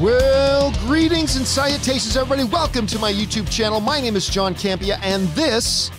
Well, greetings and salutations, everybody. Welcome to my YouTube channel. My name is John Campea, and this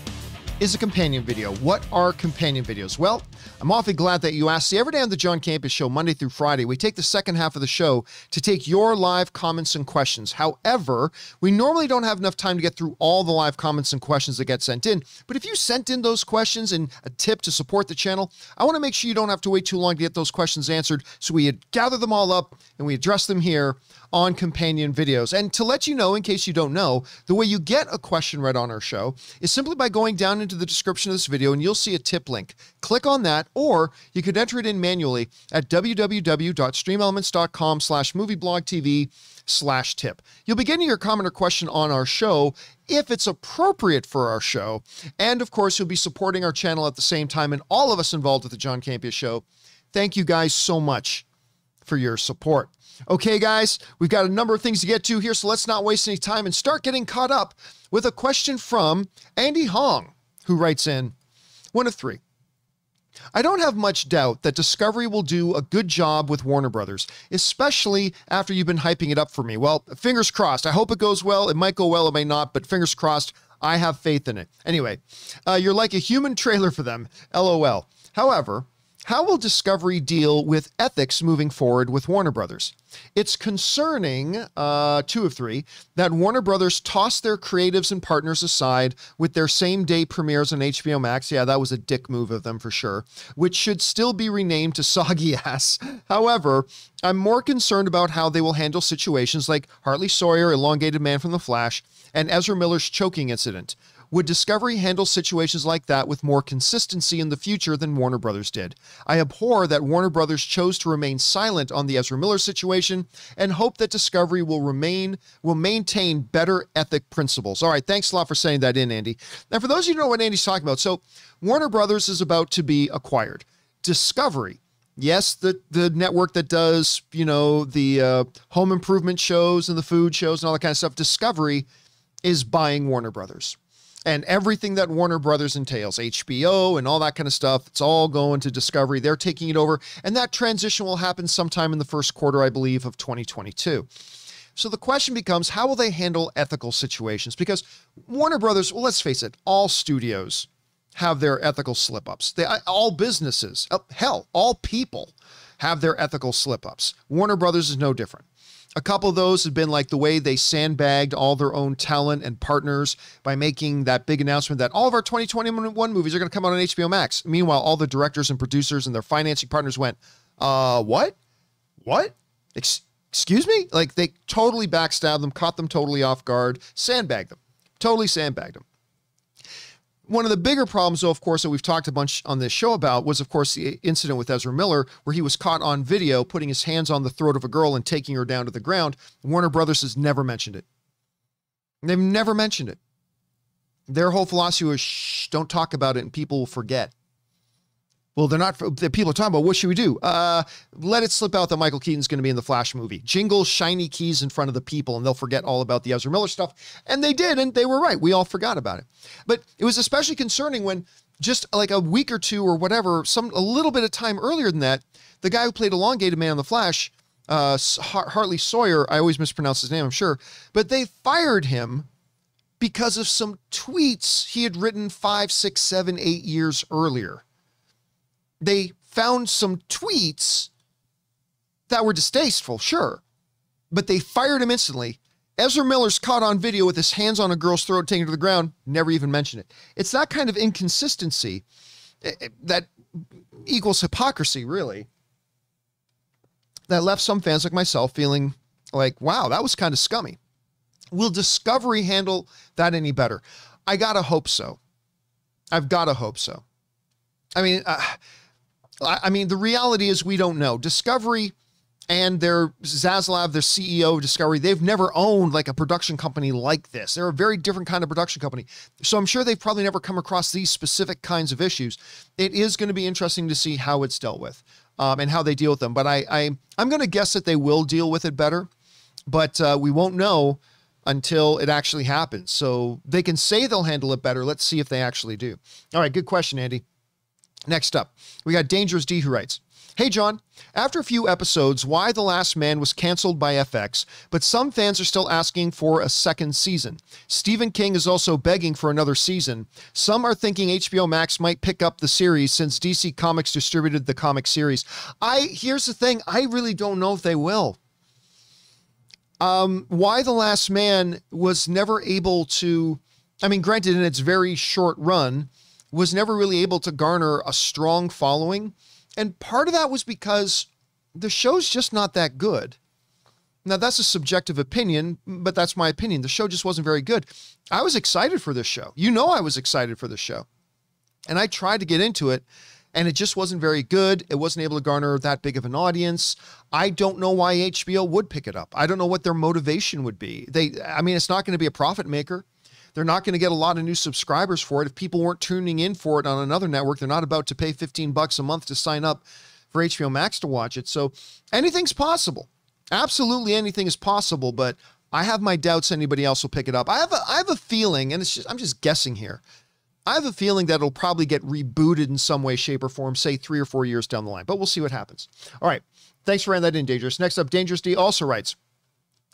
is a companion video. What are companion videos? Well, I'm awfully glad that you asked. See, every day on the John Campea Show, Monday through Friday, we take the second half of the show to take your live comments and questions. However, we normally don't have enough time to get through all the live comments and questions that get sent in. But if you sent in those questions and a tip to support the channel, I want to make sure you don't have to wait too long to get those questions answered. So we gather them all up and we address them here on companion videos. And to let you know, in case you don't know, the way you get a question read on our show is simply by going down into the description of this video and you'll see a tip link. Click on that, or you could enter it in manually at www.streamelements.com/movieblogtv/tip. You'll be getting your comment or question on our show if it's appropriate for our show. And of course, you'll be supporting our channel at the same time, and all of us involved with the John Campea Show. Thank you guys so much for your support. Okay, guys, we've got a number of things to get to here, so let's not waste any time and start getting caught up with a question from Andy Hong, who writes in, one of three. I don't have much doubt that Discovery will do a good job with Warner Brothers, especially after you've been hyping it up for me. Well, fingers crossed. I hope it goes well. It might go well, it may not, but fingers crossed. I have faith in it. Anyway, you're like a human trailer for them, LOL. However, how will Discovery deal with ethics moving forward with Warner Brothers? It's concerning, two of three, that Warner Brothers tossed their creatives and partners aside with their same-day premieres on HBO Max. Yeah, that was a dick move of them for sure, which should still be renamed to Soggy Ass. However, I'm more concerned about how they will handle situations like Hartley Sawyer, Elongated Man from The Flash, and Ezra Miller's choking incident. Would Discovery handle situations like that with more consistency in the future than Warner Brothers did? I abhor that Warner Brothers chose to remain silent on the Ezra Miller situation and hope that Discovery will maintain better ethic principles. All right, thanks a lot for saying that in, Andy. Now, for those of you who know what Andy's talking about, so Warner Brothers is about to be acquired. Discovery, yes, the network that does, you know, the home improvement shows and the food shows and all that kind of stuff, Discovery is buying Warner Brothers. And everything that Warner Brothers entails, HBO and all that kind of stuff, it's all going to Discovery. They're taking it over. And that transition will happen sometime in the first quarter, I believe, of 2022. So the question becomes, how will they handle ethical situations? Because Warner Brothers, well, let's face it, all studios have their ethical slip-ups. All businesses, hell, all people have their ethical slip-ups. Warner Brothers is no different. A couple of those have been like the way they sandbagged all their own talent and partners by making that big announcement that all of our 2021 movies are going to come out on HBO Max. Meanwhile, all the directors and producers and their financing partners went, what? What? Excuse me? Like, they totally backstabbed them, caught them totally off guard, sandbagged them, totally sandbagged them. One of the bigger problems, though, of course, that we've talked a bunch on this show about was, of course, the incident with Ezra Miller, where he was caught on video putting his hands on the throat of a girl and taking her down to the ground. Warner Brothers has never mentioned it. They've never mentioned it. Their whole philosophy was, shh, don't talk about it and people will forget. Well, the people are talking about, what should we do? Let it slip out that Michael Keaton's going to be in the Flash movie. Jingle shiny keys in front of the people and they'll forget all about the Ezra Miller stuff. And they did, and they were right. We all forgot about it. But it was especially concerning when just like a week or two or whatever, a little bit of time earlier than that, the guy who played Elongated Man on the Flash, Hartley Sawyer, I always mispronounce his name, I'm sure, but they fired him because of some tweets he had written 5, 6, 7, 8 years earlier. They found some tweets that were distasteful, sure, but they fired him instantly. Ezra Miller's caught on video with his hands on a girl's throat, taking her to the ground, never even mentioned it. It's that kind of inconsistency that equals hypocrisy, really, that left some fans like myself feeling like, wow, that was kind of scummy. Will Discovery handle that any better? I gotta hope so. I've gotta hope so. I mean, the reality is we don't know. Discovery and their Zaslav, their CEO of Discovery, they've never owned like a production company like this. They're a very different kind of production company. So I'm sure they've probably never come across these specific kinds of issues. It is going to be interesting to see how it's dealt with and how they deal with them. But I'm going to guess that they will deal with it better, but we won't know until it actually happens. So they can say they'll handle it better. Let's see if they actually do. All right, good question, Andy. Next up, we got Dangerous D who writes, "Hey John, after a few episodes, why The Last Man was canceled by FX, but some fans are still asking for a second season. Stephen King is also begging for another season. Some are thinking HBO Max might pick up the series since DC Comics distributed the comic series." Here's the thing, I really don't know if they will. Why The Last Man was never able to, I mean, granted in its very short run, was never really able to garner a strong following. And part of that was because the show's just not that good. Now, that's a subjective opinion, but that's my opinion. The show just wasn't very good. I was excited for this show. You know I was excited for this show. And I tried to get into it, and it just wasn't very good. It wasn't able to garner that big of an audience. I don't know why HBO would pick it up. I don't know what their motivation would be. I mean, it's not going to be a profit maker. They're not going to get a lot of new subscribers for it. If people weren't tuning in for it on another network, they're not about to pay $15 a month to sign up for HBO Max to watch it. So anything's possible. Absolutely anything is possible, but I have my doubts anybody else will pick it up. I have a feeling, and I'm just guessing here. I have a feeling that it'll probably get rebooted in some way, shape, or form, say 3 or 4 years down the line, but we'll see what happens. All right. Thanks for running that in, Dangerous. Next up, Dangerous D also writes,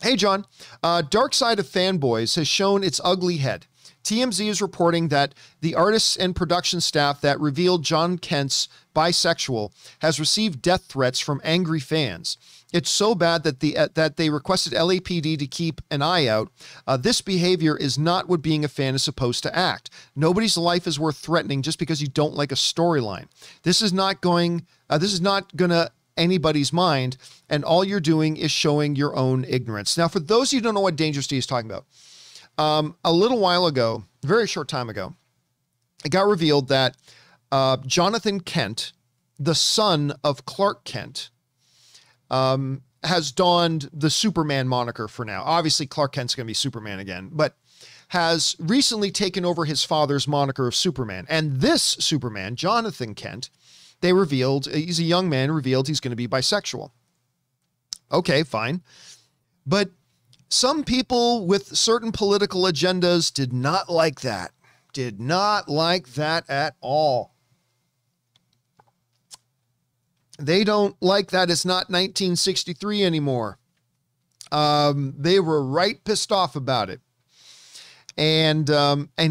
"Hey, John, Dark Side of Fanboys has shown its ugly head. TMZ is reporting that the artists and production staff that revealed John Kent's bisexual has received death threats from angry fans. It's so bad that they requested LAPD to keep an eye out. This behavior is not what being a fan is supposed to act. Nobody's life is worth threatening just because you don't like a storyline. This is not gonna anybody's mind, and all you're doing is showing your own ignorance." Now, for those of you who don't know what Dangerous D is talking about, a little while ago, a very short time ago, it got revealed that Jonathan Kent, the son of Clark Kent, has donned the Superman moniker for now. Obviously, Clark Kent's going to be Superman again, but has recently taken over his father's moniker of Superman. And this Superman, Jonathan Kent, they revealed, he's a young man, revealed he's going to be bisexual. Okay, fine. But some people with certain political agendas did not like that. Did not like that at all. They don't like that it's not 1963 anymore. They were right pissed off about it. And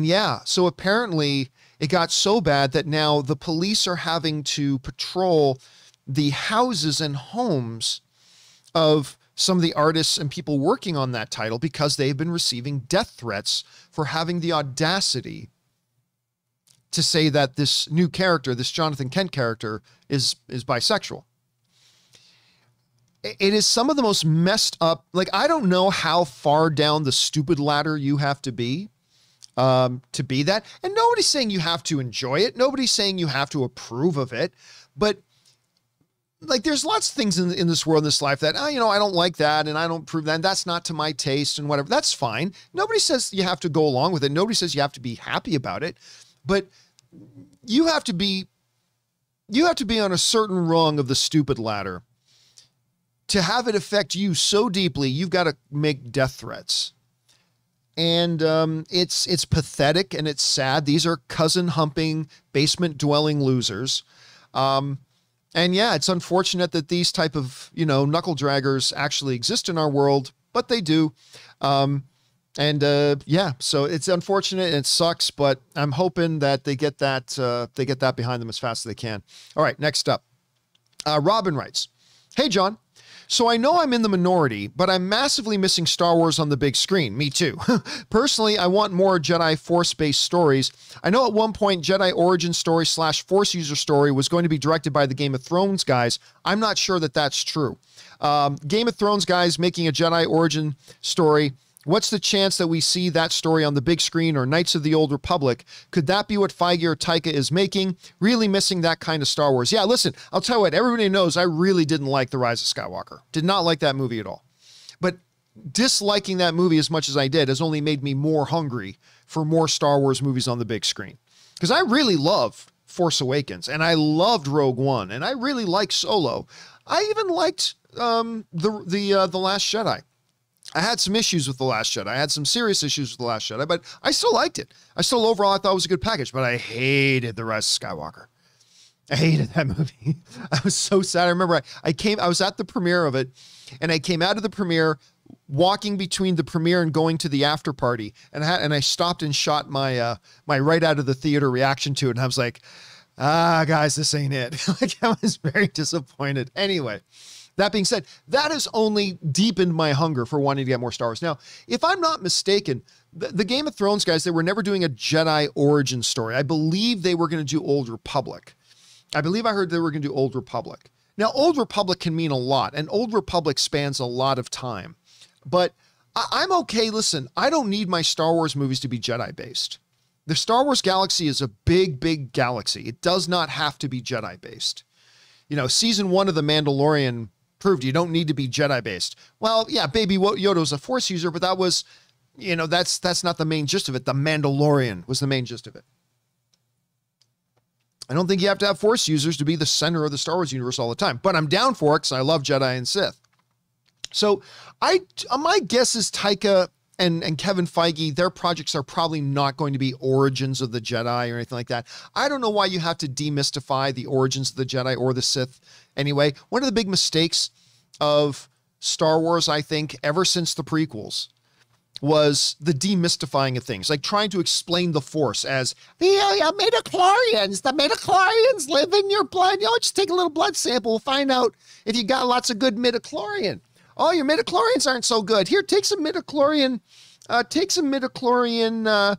yeah, so apparently it got so bad that now the police are having to patrol the houses and homes of some of the artists and people working on that title because they've been receiving death threats for having the audacity to say that this new character, this Jonathan Kent character, is bisexual. It is some of the most messed up, like, I don't know how far down the stupid ladder you have to be that. And nobody's saying you have to enjoy it. Nobody's saying you have to approve of it. But like, there's lots of things in this world, in this life that, I don't like that and I don't approve that. And that's not to my taste and whatever. That's fine. Nobody says you have to go along with it. Nobody says you have to be happy about it. But you have to be on a certain rung of the stupid ladder to have it affect you so deeply. You've got to make death threats. And it's pathetic and it's sad. These are cousin humping, basement dwelling losers. And yeah, it's unfortunate that these type of, knuckle draggers actually exist in our world, but they do. Yeah, so it's unfortunate and it sucks, but I'm hoping that they get that behind them as fast as they can. All right, next up, Robin writes, "Hey, John. So I know I'm in the minority, but I'm massively missing Star Wars on the big screen. Me too. Personally, I want more Jedi Force-based stories. I know at one point Jedi origin story / Force user story was going to be directed by the Game of Thrones guys. I'm not sure that that's true. Game of Thrones guys making a Jedi origin story. What's the chance that we see that story on the big screen or Knights of the Old Republic? Could that be what Feige or Taika is making? Really missing that kind of Star Wars." Yeah, listen, I'll tell you what, everybody knows I really didn't like The Rise of Skywalker. Did not like that movie at all. But disliking that movie as much as I did has only made me more hungry for more Star Wars movies on the big screen. Because I really love Force Awakens, and I loved Rogue One, and I really liked Solo. I even liked The Last Jedi. I had some issues with The Last Jedi. I had some serious issues with The Last Jedi, but I still liked it. Overall, I thought it was a good package, but I hated The Rise of Skywalker. I hated that movie. I was so sad. I remember I was at the premiere of it, and I came out of the premiere, walking between the premiere and going to the after party, and I stopped and shot my my right out of the theater reaction to it, and I was like, guys, this ain't it. Like, I was very disappointed. Anyway, that being said, that has only deepened my hunger for wanting to get more Star Wars. Now, if I'm not mistaken, the Game of Thrones guys, they were never doing a Jedi origin story. I believe they were going to do Old Republic. I believe I heard they were going to do Old Republic. Now, Old Republic can mean a lot, and Old Republic spans a lot of time. But I'm okay. Listen, I don't need my Star Wars movies to be Jedi-based. The Star Wars galaxy is a big, big galaxy. It does not have to be Jedi-based. You know, season 1 of The Mandalorian proved you don't need to be Jedi-based. Well, yeah, Baby Yoda was a Force user, but that was, you know, that's not the main gist of it. The Mandalorian was the main gist of it. I don't think you have to have Force users to be the center of the Star Wars universe all the time, but I'm down for it because I love Jedi and Sith. So my guess is Taika and Kevin Feige, their projects are probably not going to be origins of the Jedi or anything like that. I don't know why you have to demystify the origins of the Jedi or the Sith anyway. One of the big mistakes of Star Wars, I think, ever since the prequels, was the demystifying of things, like trying to explain the Force as the midichlorians. The midichlorians live in your blood. You know, just take a little blood sample. We'll find out if you got lots of good midichlorian. Oh, your midichlorians aren't so good. Here, take some midichlorian. Viagra.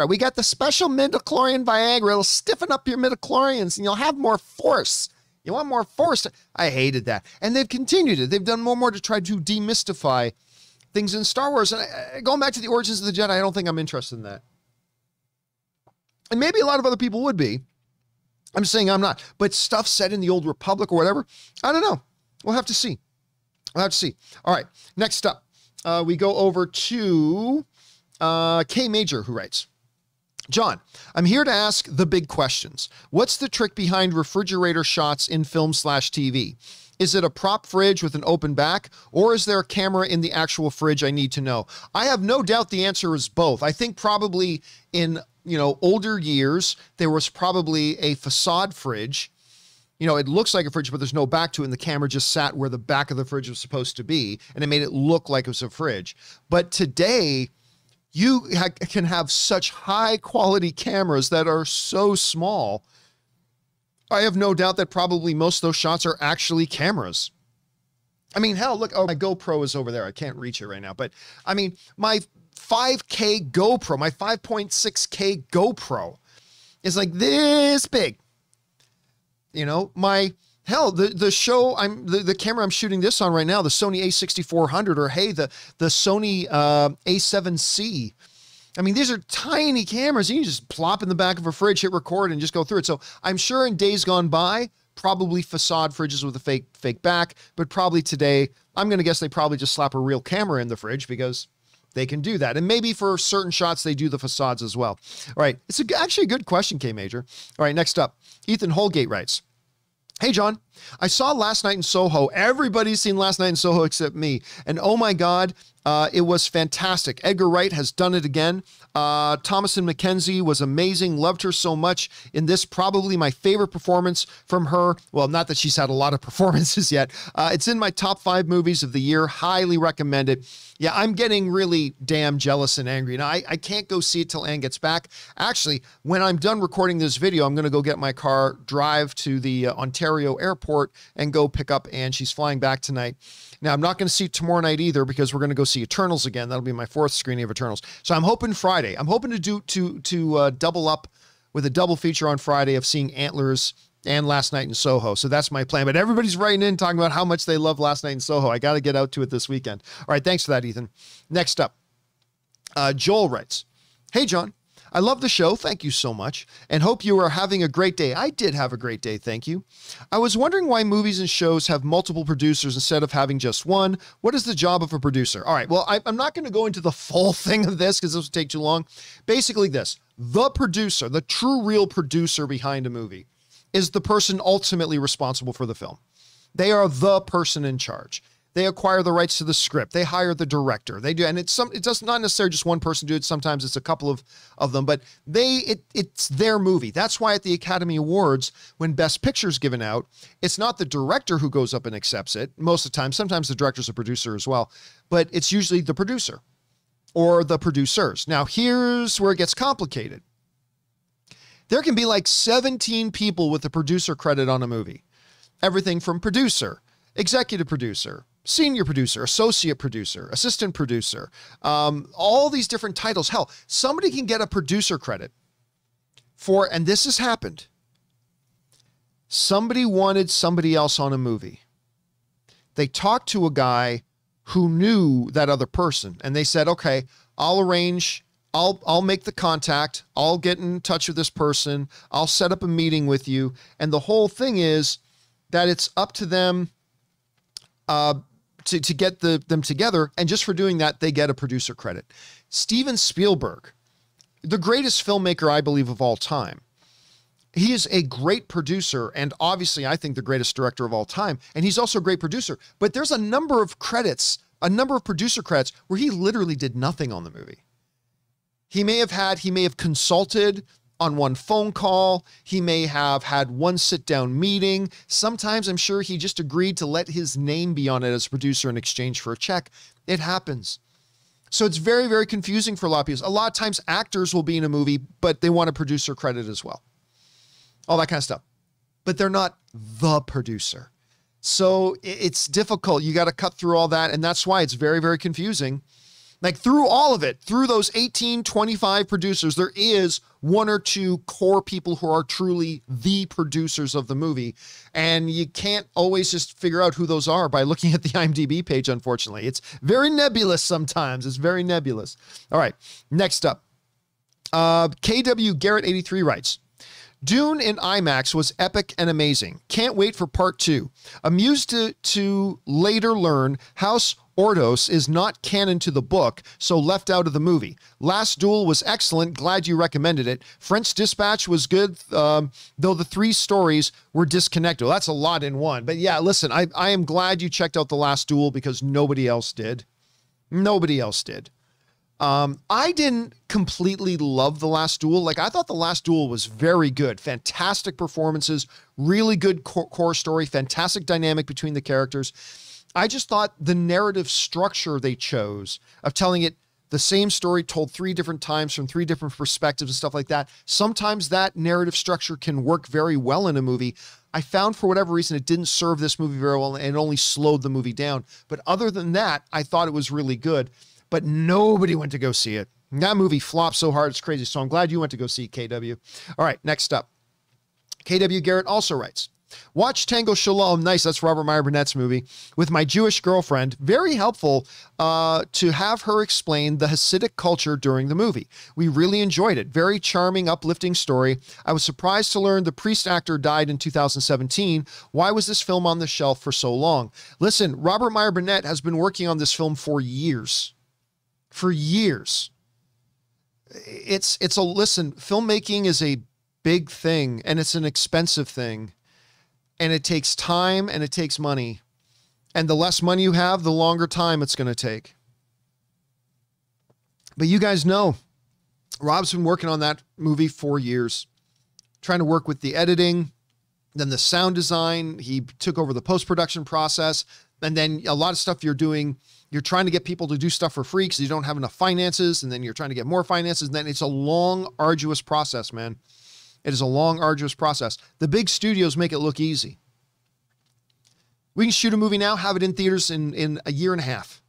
We got the special midichlorian Viagra. It'll stiffen up your midichlorians, and you'll have more Force. You want more Force? I hated that, and they've continued it. They've done more to try to demystify things in Star Wars. And going back to the origins of the Jedi, I don't think I'm interested in that. And maybe a lot of other people would be. I'm saying I'm not. But stuff said in the Old Republic or whatever, I don't know. We'll have to see. We'll have to see. All right. Next up, we go over to K Major, who writes, John, I'm here to ask the big questions. What's the trick behind refrigerator shots in film/TV? Is it a prop fridge with an open back, or is there a camera in the actual fridge? I need to know. I have no doubt the answer is both. I think probably in, older years, there was probably a facade fridge. It looks like a fridge, but there's no back to it, and the camera just sat where the back of the fridge was supposed to be, and it made it look like it was a fridge. But today, you can have such high-quality cameras that are so small. I have no doubt that probably most of those shots are actually cameras. I mean, hell, look, my GoPro is over there. I can't reach it right now. But, I mean, my 5K GoPro, my 5.6K GoPro is like this big. The camera I'm shooting this on right now, the Sony a6400, or hey, the Sony a7C. I mean, these are tiny cameras. You can just plop in the back of a fridge, hit record, and just go through it. So I'm sure in days gone by, probably facade fridges with a fake back, but probably today, I'm going to guess they probably just slap a real camera in the fridge because they can do that. And maybe for certain shots, they do the facades as well. All right. It's actually a good question, K Major. All right. Next up, Ethan Holgate writes, hey, John, I saw Last Night in Soho. Everybody's seen Last Night in Soho except me. And oh my God, it was fantastic. Edgar Wright has done it again. Thomasin McKenzie was amazing. Loved her so much in this. Probably my favorite performance from her. Well, not that she's had a lot of performances yet. It's in my top 5 movies of the year. Highly recommend it. Yeah, I'm getting really damn jealous and angry. Now, I can't go see it till Ann gets back. Actually, when I'm done recording this video, I'm going to go get my car, drive to the Ontario airport, and go pick up Ann. She's flying back tonight. Now, I'm not going to see it tomorrow night either because we're going to go see Eternals again. That'll be my 4th screening of Eternals. So I'm hoping Friday. I'm hoping to double up with a double feature on Friday of seeing Antlers and Last Night in Soho. So that's my plan. But everybody's writing in talking about how much they love Last Night in Soho. I got to get out to it this weekend. All right. Thanks for that, Ethan. Next up, Joel writes, hey, John, I love the show. Thank you so much. And hope you are having a great day. I did have a great day. Thank you. I was wondering why movies and shows have multiple producers instead of having just one. What is the job of a producer? All right. Well, I'm not going to go into the full thing of this because this will take too long. Basically this, the producer, the true real producer behind a movie is the person ultimately responsible for the film. They are the person in charge. They acquire the rights to the script. They hire the director. They do, and it does not necessarily just one person do it. Sometimes it's a couple of them, but it's their movie. That's why at the Academy Awards, when Best Picture is given out, it's not the director who goes up and accepts it most of the time. Sometimes the director's a producer as well, but it's usually the producer or the producers. Now, here's where it gets complicated. There can be like 17 people with the producer credit on a movie. Everything from producer, executive producer, senior producer, associate producer, assistant producer, all these different titles. Hell, somebody can get a producer credit for, and this has happened. Somebody wanted somebody else on a movie. They talked to a guy who knew that other person, and they said, okay, I'll arrange, I'll make the contact. I'll get in touch with this person. I'll set up a meeting with you. And the whole thing is that it's up to them to get them together. And just for doing that, they get a producer credit. Steven Spielberg, the greatest filmmaker, I believe, of all time. He is a great producer, and obviously I think the greatest director of all time. And he's also a great producer, but there's a number of credits, a number of producer credits where he literally did nothing on the movie. He may have consulted on one phone call. He may have had one sit-down meeting. Sometimes I'm sure he just agreed to let his name be on it as a producer in exchange for a check. It happens. So it's very, very confusing for a lot of people. A lot of times actors will be in a movie, but they want a producer credit as well. All that kind of stuff. But they're not the producer. So it's difficult. You got to cut through all that. And that's why it's very, very confusing. Like through all of it, through those 18, 25 producers, there is one or two core people who are truly the producers of the movie. And you can't always just figure out who those are by looking at the IMDb page, unfortunately. It's very nebulous sometimes. It's very nebulous. All right, next up. KW Garrett 83 writes, Dune in IMAX was epic and amazing. Can't wait for part 2. Amused to later learn House Ordos is not canon to the book, so left out of the movie. Last Duel was excellent. Glad you recommended it. French Dispatch was good, though the 3 stories were disconnected. Well, that's a lot in one. But yeah, listen, I am glad you checked out The Last Duel because nobody else did. Nobody else did. I didn't completely love The Last Duel. Like, I thought The Last Duel was very good. Fantastic performances, really good core story, fantastic dynamic between the characters. I just thought the narrative structure they chose of telling it the same story told 3 different times from 3 different perspectives and stuff like that. Sometimes that narrative structure can work very well in a movie. I found for whatever reason, it didn't serve this movie very well and only slowed the movie down. But other than that, I thought it was really good, but nobody went to go see it. That movie flopped so hard, it's crazy. So I'm glad you went to go see KW. All right, next up. KW Garrett also writes, watch Tango Shalom. Nice. That's Robert Meyer Burnett's movie with my Jewish girlfriend. Very helpful to have her explain the Hasidic culture during the movie. We really enjoyed it. Very charming, uplifting story. I was surprised to learn the priest actor died in 2017. Why was this film on the shelf for so long? Listen, Robert Meyer Burnett has been working on this film for years. For years. Listen, filmmaking is a big thing and it's an expensive thing. And it takes time and it takes money. And the less money you have, the longer time it's going to take. But you guys know, Rob's been working on that movie for years, trying to work with the editing, then the sound design. He took over the post-production process. And then a lot of stuff you're doing, you're trying to get people to do stuff for free because you don't have enough finances. And then you're trying to get more finances. And then it's a long, arduous process, man. It is a long, arduous process. The big studios make it look easy. We can shoot a movie now, have it in theaters in a year and a half.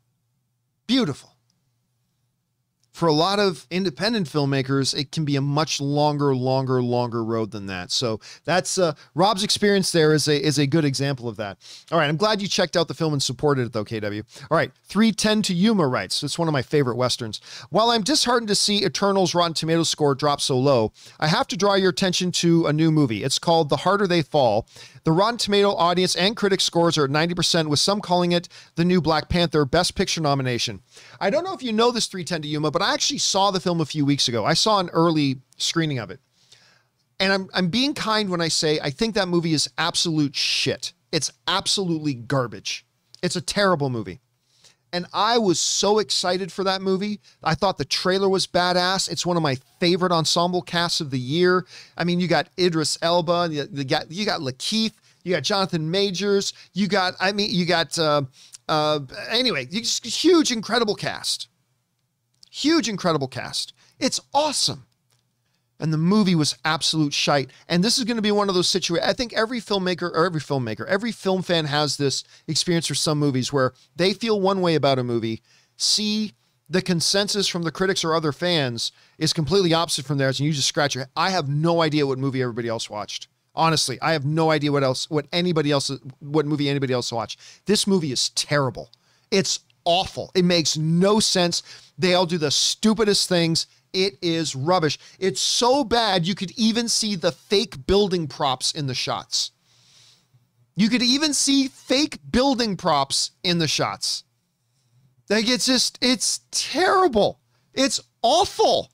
Beautiful. For a lot of independent filmmakers, it can be a much longer road than that. So that's Rob's experience there is a good example of that. All right, I'm glad you checked out the film and supported it though, KW. All right, 310 to Yuma writes, it's one of my favorite Westerns. While I'm disheartened to see Eternal's Rotten Tomatoes score drop so low, I have to draw your attention to a new movie. It's called The Harder They Fall. The Rotten Tomato audience and critic scores are at 90%, with some calling it the new Black Panther Best Picture nomination. I don't know if you know this 310 to Yuma, but I actually saw the film a few weeks ago. I saw an early screening of it. And I'm being kind when I say I think that movie is absolute shit. It's absolutely garbage. It's a terrible movie. And I was so excited for that movie. I thought the trailer was badass. It's one of my favorite ensemble casts of the year. I mean, you got Idris Elba, you got Lakeith, you got Jonathan Majors, anyway, huge, incredible cast. Huge, incredible cast. It's awesome. And the movie was absolute shite. And this is going to be one of those situations. I think every film fan has this experience for some movies where they feel one way about a movie, see the consensus from the critics or other fans is completely opposite from theirs, and you just scratch your head. I have no idea what movie everybody else watched. Honestly, I have no idea what movie anybody else watched. This movie is terrible. It's awful. It makes no sense. They all do the stupidest things. It is rubbish. It's so bad you could even see the fake building props in the shots. You could even see fake building props in the shots. Like, it's terrible. It's awful.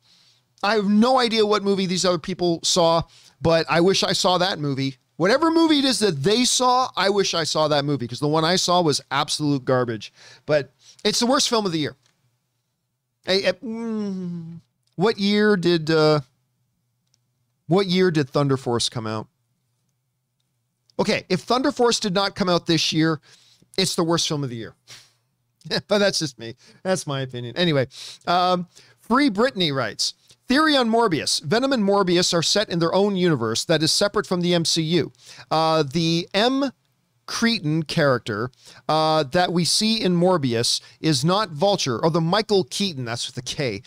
I have no idea what movie these other people saw, but I wish I saw that movie. Whatever movie it is that they saw, I wish I saw that movie, because the one I saw was absolute garbage. But it's the worst film of the year. What year did Thunder Force come out? Okay, if Thunder Force did not come out this year, it's the worst film of the year. But that's just me. That's my opinion. Anyway, Free Britney writes, theory on Morbius. Venom and Morbius are set in their own universe that is separate from the MCU. The M. Cretan character that we see in Morbius is not Vulture, or the Michael Keaton, that's with the K.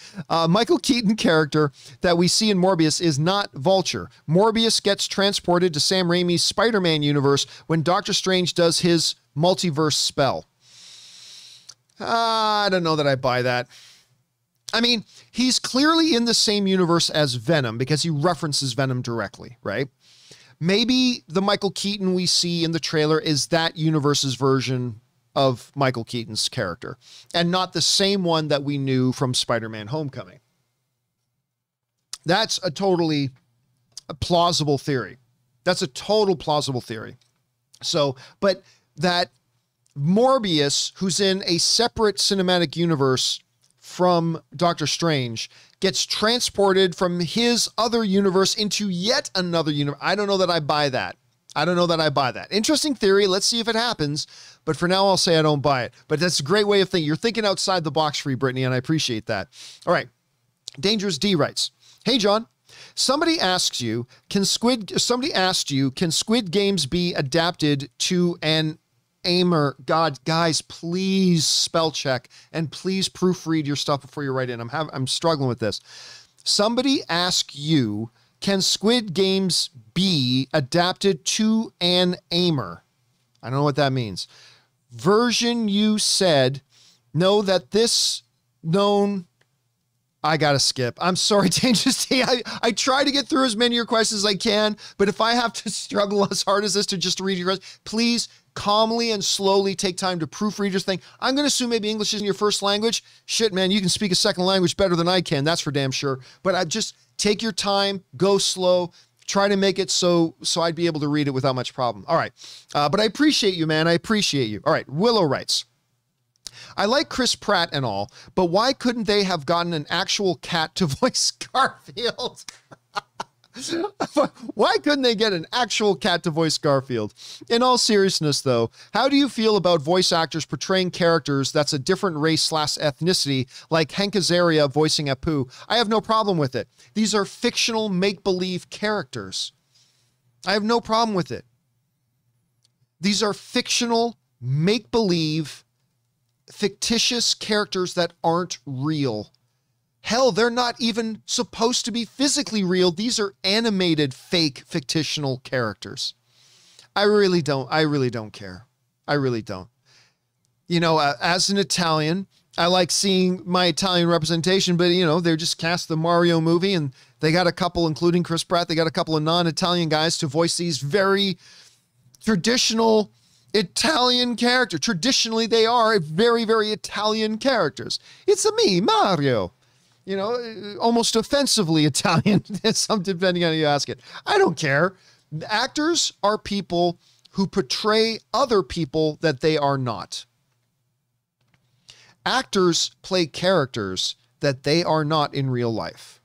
Michael Keaton character that we see in Morbius is not Vulture. Morbius gets transported to Sam Raimi's Spider-Man universe when Doctor Strange does his multiverse spell. I don't know that I buy that. I mean, he's clearly in the same universe as Venom because he references Venom directly, right? Maybe the Michael Keaton we see in the trailer is that universe's version of Michael Keaton's character, and not the same one that we knew from Spider-Man Homecoming. That's a totally plausible theory. That's a total plausible theory. So, but that Morbius, who's in a separate cinematic universe from Doctor Strange, gets transported from his other universe into yet another universe. I don't know that I buy that. Interesting theory. Let's see if it happens. But for now, I'll say I don't buy it. But that's a great way of thinking. You're thinking outside the box, Free Britney, and I appreciate that. All right. Dangerous D writes, hey, John, somebody asked you, can Squid Games be adapted to an Aimer? God, guys, please spell check and please proofread your stuff before you write in. I'm struggling with this. Somebody asked you, can Squid Games be adapted to an Aimer? I don't know what that means. Version you said, know that this known. I gotta skip. I'm sorry, Dangerous T. I try to get through as many of your questions as I can, but if I have to struggle as hard as this to just read your questions, please calmly and slowly take time to proofread your thing. I'm going to assume maybe English isn't your first language. Shit, man, you can speak a second language better than I can. That's for damn sure. But I just take your time, go slow, try to make it so I'd be able to read it without much problem. All right. But I appreciate you, man. I appreciate you. All right. Willow writes, I like Chris Pratt and all, but why couldn't they have gotten an actual cat to voice Garfield? Why couldn't they get an actual cat to voice Garfield? In all seriousness, though, how do you feel about voice actors portraying characters that's a different race/ethnicity, like Hank Azaria voicing Apu? I have no problem with it. These are fictional make-believe characters. I have no problem with it. These are fictional make-believe fictitious characters that aren't real. Hell, they're not even supposed to be physically real. These are animated, fake, fictional characters. I really don't care. I really don't. You know, as an Italian, I like seeing my Italian representation, but, you know, they just cast the Mario movie and they got a couple, including Chris Pratt, they got a couple of non-Italian guys to voice these very traditional Italian characters. Traditionally, they are very, very Italian characters. It's a me, Mario. You know, almost offensively Italian, depending on how you ask it. I don't care. Actors are people who portray other people that they are not. Actors play characters that they are not in real life.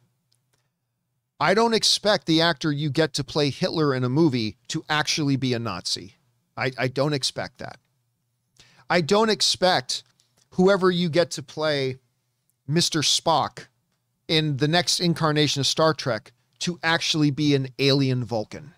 I don't expect the actor you get to play Hitler in a movie to actually be a Nazi. I don't expect that. I don't expect whoever you get to play Mr. Spock in the next incarnation of Star Trek to actually be an alien Vulcan.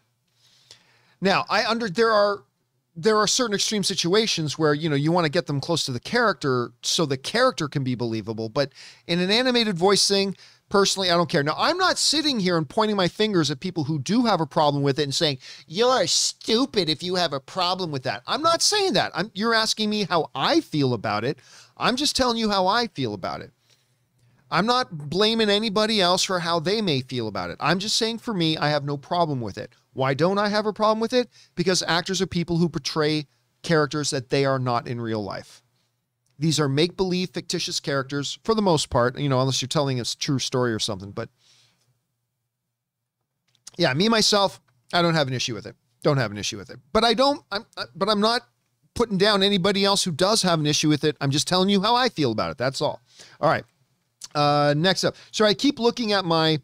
Now, there are certain extreme situations where, you want to get them close to the character so the character can be believable. But in an animated voice thing, personally, I don't care. Now, I'm not sitting here and pointing my fingers at people who do have a problem with it and saying, you're stupid if you have a problem with that. I'm not saying that. You're asking me how I feel about it. I'm just telling you how I feel about it. I'm not blaming anybody else for how they may feel about it. I'm just saying, for me, I have no problem with it. Why don't I have a problem with it? Because actors are people who portray characters that they are not in real life. These are make-believe, fictitious characters for the most part, unless you're telling a true story or something. But yeah, me, myself, I don't have an issue with it. Don't have an issue with it. But I'm not putting down anybody else who does have an issue with it. I'm just telling you how I feel about it. That's all. All right. Next up. So I keep looking at my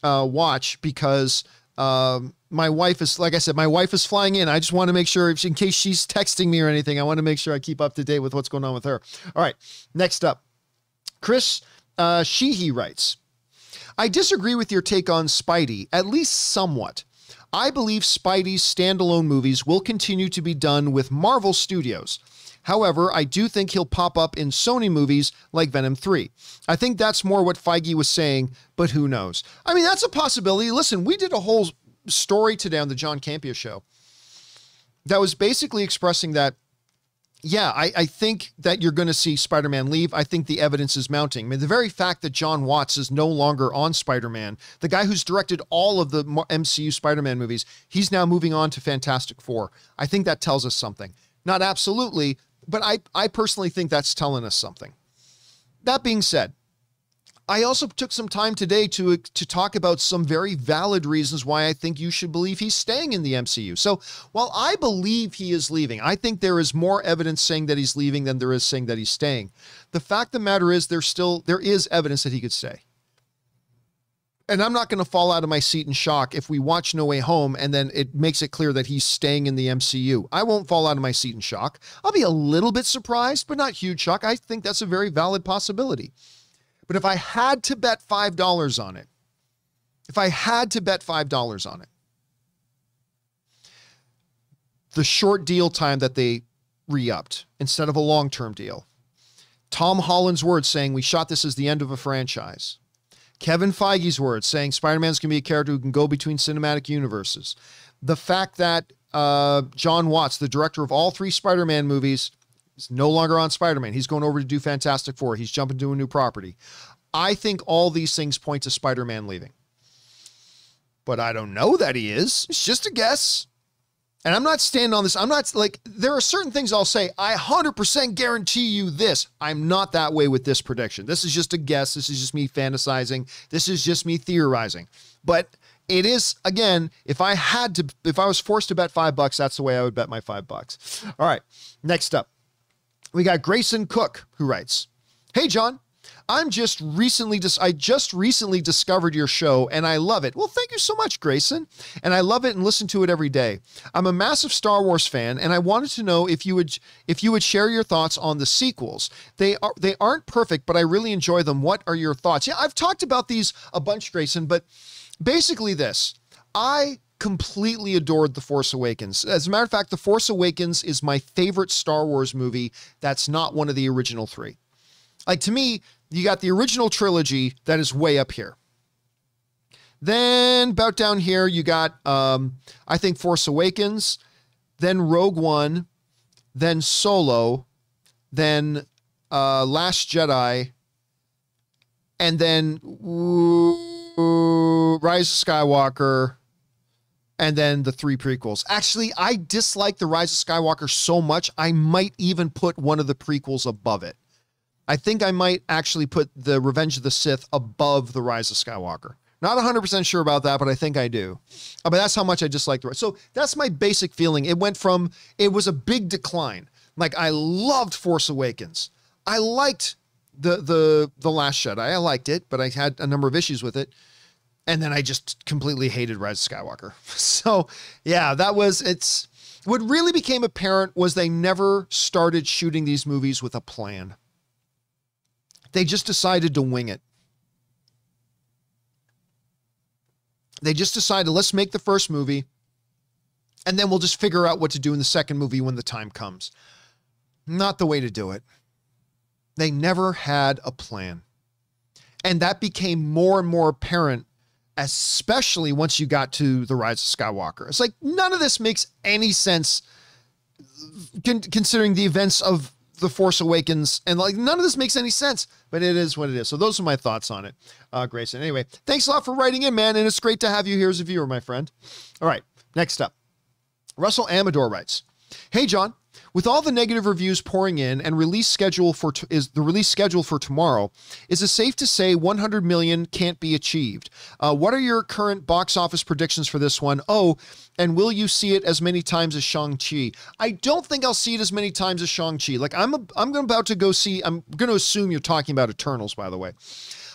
watch because my wife is, like I said, my wife is flying in. I just want to make sure, in case she's texting me or anything, I want to make sure I keep up to date with what's going on with her. All right. Next up. Chris Sheehy writes, I disagree with your take on Spidey, at least somewhat. I believe Spidey's standalone movies will continue to be done with Marvel Studios. However, I do think he'll pop up in Sony movies like Venom 3. I think that's more what Feige was saying, but who knows? I mean, that's a possibility. Listen, we did a whole story today on the John Campea Show that was basically expressing that, yeah, I think that you're going to see Spider-Man leave. I think the evidence is mounting. I mean, the very fact that John Watts is no longer on Spider-Man, the guy who's directed all of the MCU Spider-Man movies, he's now moving on to Fantastic Four. I think that tells us something. Not absolutely, but I personally think that's telling us something. That being said, I also took some time today to talk about some very valid reasons why I think you should believe he's staying in the MCU. So while I believe he is leaving, I think there is more evidence saying that he's leaving than there is saying that he's staying. The fact of the matter is there is evidence that he could stay. And I'm not going to fall out of my seat in shock if we watch No Way Home and then it makes it clear that he's staying in the MCU. I won't fall out of my seat in shock. I'll be a little bit surprised, but not huge shock. I think that's a very valid possibility. But if I had to bet $5 on it, the short deal time that they re-upped instead of a long-term deal, Tom Holland's words saying we shot this as the end of a franchise, Kevin Feige's words saying Spider-Man's going to be a character who can go between cinematic universes. The fact that John Watts, the director of all 3 Spider-Man movies, is no longer on Spider-Man. He's going over to do Fantastic Four. He's jumping to a new property. I think all these things point to Spider-Man leaving. But I don't know that he is. It's just a guess. And I'm not standing on this. I'm not like, there are certain things I'll say, I 100% guarantee you this. I'm not that way with this prediction. This is just a guess. This is just me fantasizing. This is just me theorizing. But it is, again, if I was forced to bet $5, that's the way I would bet my $5. All right. Next up, we got Greyson Cook, who writes, hey, John, I just recently discovered your show and I love it. Well, thank you so much, Grayson. And I love it and listen to it every day. I'm a massive Star Wars fan and I wanted to know if you would share your thoughts on the sequels. They aren't perfect, but I really enjoy them. What are your thoughts? Yeah, I've talked about these a bunch, Grayson, but basically this, I completely adored The Force Awakens. As a matter of fact, The Force Awakens is my favorite Star Wars movie that's not one of the original 3. Like, to me, you got the original trilogy that is way up here. Then about down here, you got, I think, Force Awakens, then Rogue One, then Solo, then Last Jedi, and then Rise of Skywalker, and then the 3 prequels. Actually, I dislike the Rise of Skywalker so much, I might even put one of the prequels above it. I think I might actually put the Revenge of the Sith above the Rise of Skywalker. Not 100% sure about that, but I think I do. But that's how much I disliked the ride. So that's my basic feeling. It went from, it was a big decline. Like, I loved Force Awakens. I liked the Last Jedi. I liked it, but I had a number of issues with it. And then I just completely hated Rise of Skywalker. So yeah, what really became apparent was they never started shooting these movies with a plan. They just decided to wing it. They just decided, let's make the first movie, and then we'll just figure out what to do in the second movie when the time comes. Not the way to do it. They never had a plan. And that became more and more apparent, especially once you got to The Rise of Skywalker. It's like, none of this makes any sense considering the events of The Force Awakens, and like, none of this makes any sense, but it is what it is. So those are my thoughts on it, Grayson. Anyway, thanks a lot for writing in, man, and it's great to have you here as a viewer, my friend. All right, next up, Russell Amador writes, "Hey, John, with all the negative reviews pouring in and the release schedule for tomorrow, is it safe to say 100 million can't be achieved? What are your current box office predictions for this one? Oh, and will you see it as many times as Shang-Chi?" I don't think I'll see it as many times as Shang-Chi. Like, I'm about to go see, I'm going to assume you're talking about Eternals, by the way.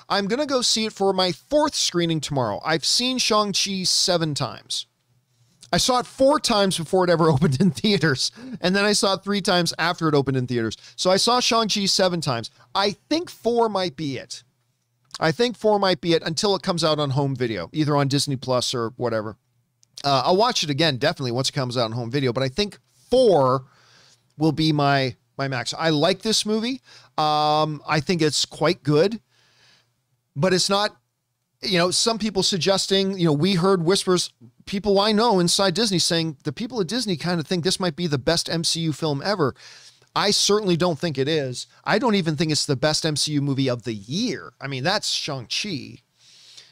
I'm going to go see it for my 4th screening tomorrow. I've seen Shang-Chi 7 times. I saw it 4 times before it ever opened in theaters. And then I saw it 3 times after it opened in theaters. So I saw Shang-Chi 7 times. I think 4 might be it. I think 4 might be it until it comes out on home video, either on Disney Plus or whatever. I'll watch it again, definitely, once it comes out on home video, but I think 4 will be my max. I like this movie. I think it's quite good, but it's not, you know, some people suggesting, you know, we heard whispers, people I know inside Disney saying the people at Disney kind of think this might be the best MCU film ever. I certainly don't think it is. I don't even think it's the best MCU movie of the year. I mean, that's Shang-Chi.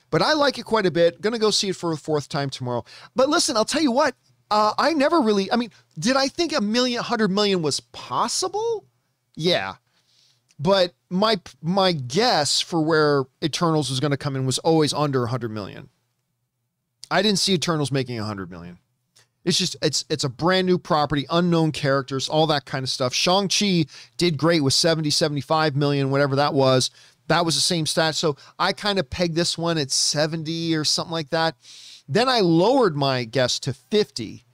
But I like it quite a bit. Gonna go see it for a 4th time tomorrow. But listen, I'll tell you what, I never really, I mean, did I think 100 million was possible? Yeah. But my guess for where Eternals was going to come in was always under 100 million. I didn't see Eternals making 100 million. It's just, it's a brand new property, unknown characters, all that kind of stuff. Shang-Chi did great with 70, 75 million, whatever that was. That was the same stat. So I kind of pegged this one at 70 or something like that. Then I lowered my guess to 50.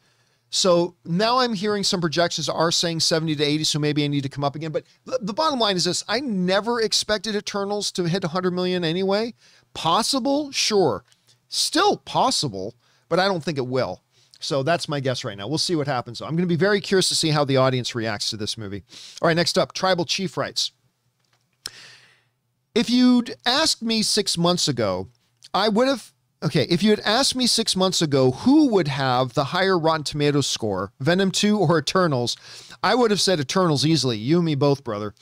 So now I'm hearing some projections are saying 70 to 80. So maybe I need to come up again. But the bottom line is this. I never expected Eternals to hit 100 million anyway. Possible? Sure. Still possible, but I don't think it will. So that's my guess right now. We'll see what happens. I'm going to be very curious to see how the audience reacts to this movie. All right, next up, Tribal Chief writes, if you'd asked me 6 months ago, if you had asked me 6 months ago who would have the higher Rotten Tomatoes score, Venom 2 or Eternals, I would have said Eternals easily. You and me both, brother.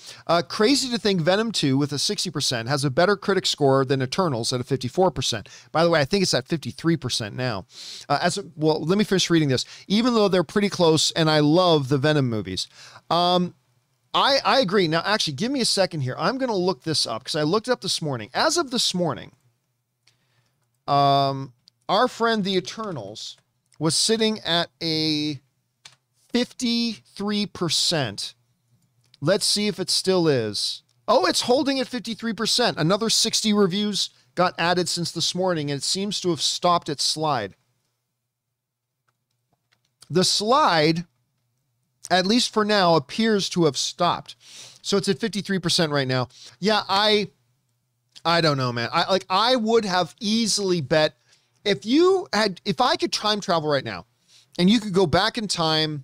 Crazy to think Venom 2 with a 60% has a better critic score than Eternals at a 54%. By the way, I think it's at 53% now. Well, let me finish reading this. Even though they're pretty close, and I love the Venom movies. I agree. Now, actually, give me a second here. I'm going to look this up because I looked it up this morning. As of this morning, our friend the Eternals was sitting at a 53%. Let's see if it still is. Oh, it's holding at 53%. Another 60 reviews got added since this morning, and it seems to have stopped its slide. The slide, at least for now, appears to have stopped. So it's at 53% right now. Yeah, I don't know, man. I would have easily bet if I could time travel right now and you could go back in time,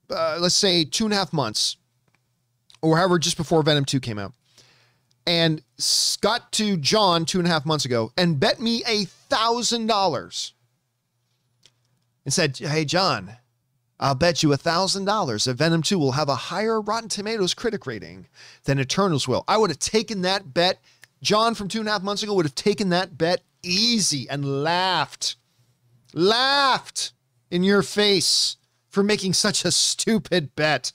let's say 2.5 months or however, just before Venom 2 came out, and got to John 2.5 months ago and bet me $1,000 and said, hey, John, I'll bet you $1,000 that Venom 2 will have a higher Rotten Tomatoes critic rating than Eternals will. I would have taken that bet. John from 2.5 months ago would have taken that bet easy and laughed in your face for making such a stupid bet.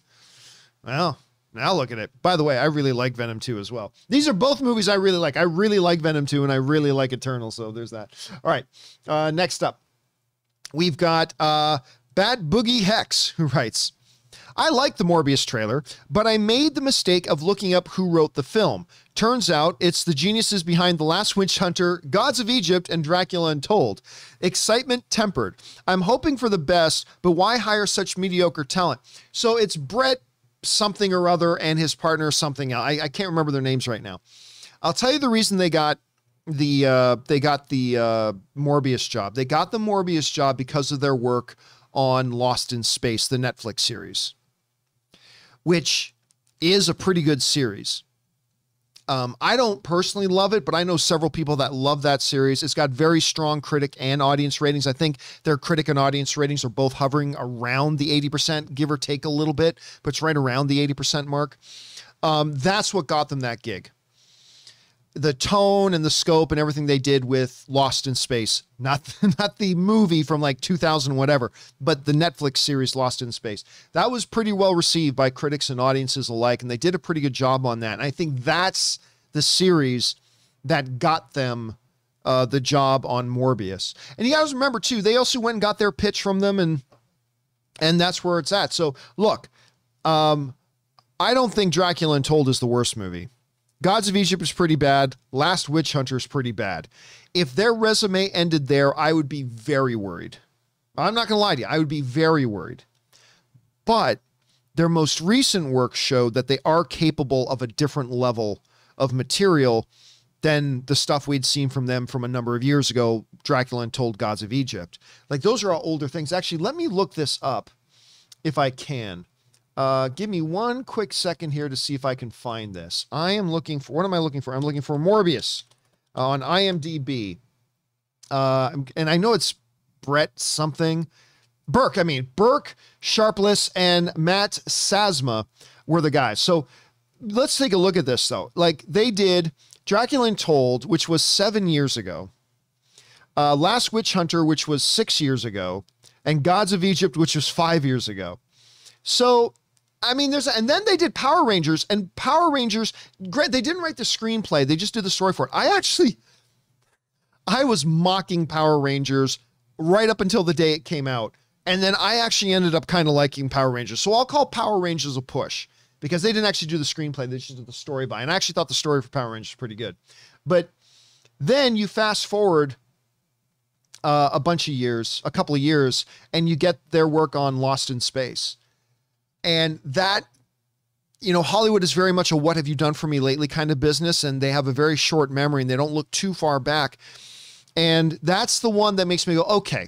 Well, Now look at it. By the way, I really like Venom 2 as well. These are both movies I really like. I really like Venom 2 and I really like Eternal. So there's that. All right. Next up, we've got Bad Boogie Hex, who writes, I like the Morbius trailer, but I made the mistake of looking up who wrote the film. Turns out it's the geniuses behind The Last Witch Hunter, Gods of Egypt, and Dracula Untold. Excitement tempered. I'm hoping for the best, but why hire such mediocre talent? So it's Brett something or other and his partner something else. I can't remember their names right now. I'll tell you the reason they got the Morbius job. They got the Morbius job because of their work on Lost in Space, the Netflix series, which is a pretty good series. I don't personally love it, but I know several people that love that series. It's got very strong critic and audience ratings. I think their critic and audience ratings are both hovering around the 80%, give or take a little bit, but it's right around the 80% mark. That's what got them that gig. The tone and the scope and everything they did with Lost in Space, not the movie from like 2000 whatever, but the Netflix series Lost in Space. That was pretty well received by critics and audiences alike, and they did a pretty good job on that. And I think that's the series that got them the job on Morbius. And you guys remember too, they also went and got their pitch from them, and that's where it's at. So look, I don't think Dracula Untold is the worst movie. Gods of Egypt is pretty bad. Last Witch Hunter is pretty bad. If their resume ended there, I would be very worried. I'm not going to lie to you. I would be very worried. But their most recent work showed that they are capable of a different level of material than the stuff we'd seen from them from a number of years ago, Dracula Untold, Gods of Egypt. Like, those are all older things. Actually, let me look this up if I can. Give me one quick second here to see if I can find this. I am looking for, what am I looking for? I'm looking for Morbius on IMDb. And I know it's Brett something. Burke, Sharpless, and Matt Sazma were the guys. So let's take a look at this though. Like, they did Dracula Untold, which was 7 years ago. Last Witch Hunter, which was 6 years ago. And Gods of Egypt, which was 5 years ago. So, I mean, and then they did Power Rangers, and Power Rangers, great, they didn't write the screenplay, they just did the story for it. I was mocking Power Rangers right up until the day it came out, and then I actually ended up kind of liking Power Rangers. So I'll call Power Rangers a push, because they didn't actually do the screenplay, they just did the story by, and I actually thought the story for Power Rangers was pretty good. But then you fast forward a couple of years, and you get their work on Lost in Space. And that, Hollywood is very much a what have you done for me lately kind of business, and they have a very short memory and they don't look too far back. And that's the one that makes me go, okay.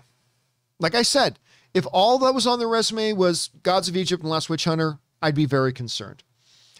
Like I said, if all that was on their resume was Gods of Egypt and Last Witch Hunter, I'd be very concerned.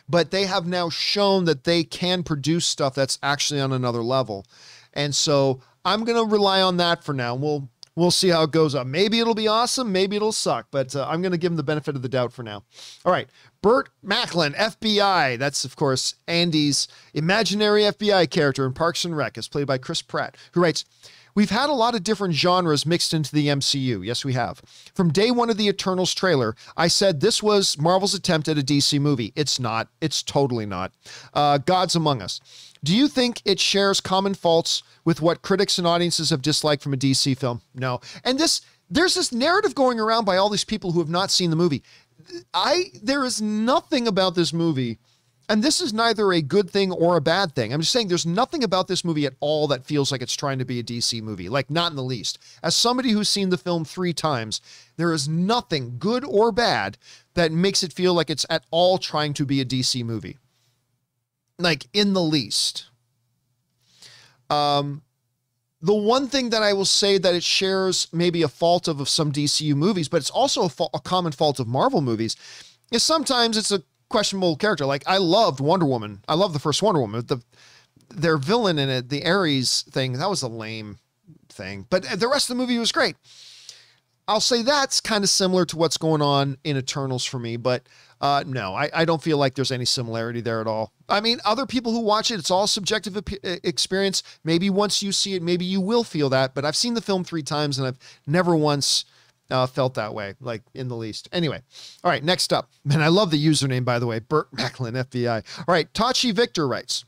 But they have now shown that they can produce stuff that's actually on another level. And so I'm going to rely on that for now. We'll see how it goes up. Maybe it'll be awesome. Maybe it'll suck, but I'm going to give him the benefit of the doubt for now. All right. Bert Macklin, FBI. That's, of course, Andy's imaginary FBI character in Parks and Rec, as played by Chris Pratt, who writes, we've had a lot of different genres mixed into the MCU. Yes, we have. From day one of the Eternals trailer, I said this was Marvel's attempt at a DC movie. It's not. It's totally not. Gods Among Us. Do you think it shares common faults with what critics and audiences have disliked from a DC film? No. And there's this narrative going around by all these people who have not seen the movie. There is nothing about this movie, and this is neither a good thing or a bad thing. I'm just saying there's nothing about this movie at all that feels like it's trying to be a DC movie, like not in the least. As somebody who's seen the film 3 times, there is nothing good or bad that makes it feel like it's at all trying to be a DC movie. Like, in the least. The one thing that I will say that it shares maybe a fault of some DCU movies, but it's also a common fault of Marvel movies, is sometimes it's a questionable character. Like, I loved Wonder Woman. I love the first Wonder Woman. Their villain in it, the Ares thing, that was a lame thing. But the rest of the movie was great. I'll say that's kind of similar to what's going on in Eternals for me, but no, I don't feel like there's any similarity there at all. I mean, other people who watch it, it's all subjective experience. Maybe once you see it, maybe you will feel that, but I've seen the film 3 times and I've never once felt that way, like in the least. Anyway, all right, next up. Man, I love the username, by the way, Bert Macklin, FBI. All right, Tachi Victor writes,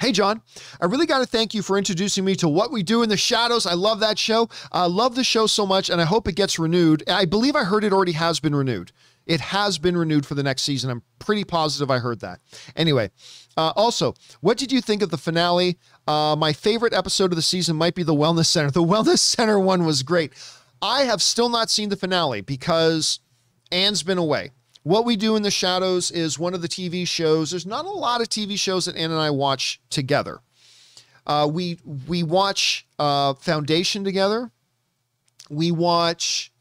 "Hey, John, I really got to thank you for introducing me to What We Do in the Shadows. I love that show. I love the show so much, and I hope it gets renewed. I believe I heard it already has been renewed. It has been renewed for the next season. I'm pretty positive I heard that. Anyway, also, what did you think of the finale? My favorite episode of the season might be the Wellness Center. The Wellness Center one was great. I have still not seen the finale because Anne's been away. What We Do in the Shadows is one of the TV shows. There's not a lot of TV shows that Ann and I watch together. We watch Foundation together. We watch